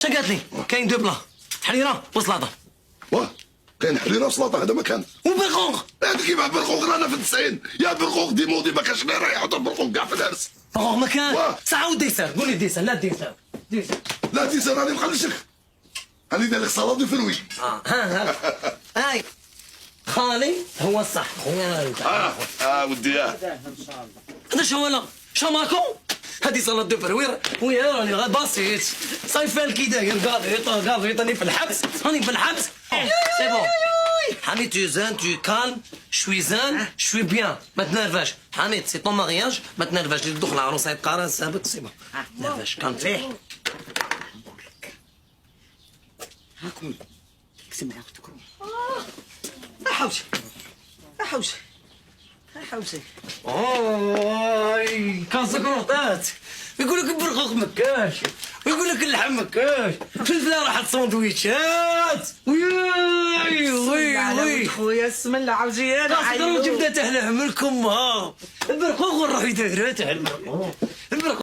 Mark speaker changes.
Speaker 1: اش قالت لي؟ كاين دو بلا حريره وسلطه.
Speaker 2: واه كاين حريره وسلطه هذا ما كان.
Speaker 1: وبرقوق.
Speaker 2: هذا كيما برقوق رانا في التسعين يا برقوق دي مودي ما كانش لا رايح يحضر برقوق كاع في العرس.
Speaker 1: برقوق ما كان.
Speaker 2: واه.
Speaker 1: ساعه وديسان قول لي ديسان لا ديسان ديسان.
Speaker 2: لا ديسان راني مخلشك راني داير لك سلطه فروي.
Speaker 1: ها هاي خالي هو الصح خويا
Speaker 2: ودي
Speaker 1: هذا شو ولا شو ماكو هذه سلطه دو فروير ويا راني غير بسيط صايفال كي داير قاضي راني في الحبس راني في الحبس سي بون حميد tu zen tu calme je suis zen je suis bien ما تنرفاش حميد سي طون مارياج ما تنرفاش اللي تدخل العروسه يبقى راس ثابت سي بون ما تنرفاش كالم فيه
Speaker 3: هاكم اكتب معاك تكرم
Speaker 1: حوشي
Speaker 3: حوشي حوشي
Speaker 1: اوي كان سكروطات يقول لك البرقوق مكاش ويقول لك اللحم مكاش الفلفله راحت سندويتشات وي وي
Speaker 3: خويا اسم الله عاوجي انا
Speaker 1: خاصك جبده تحلى من كمها البرقوق ونروح يديرها تاع البرقوق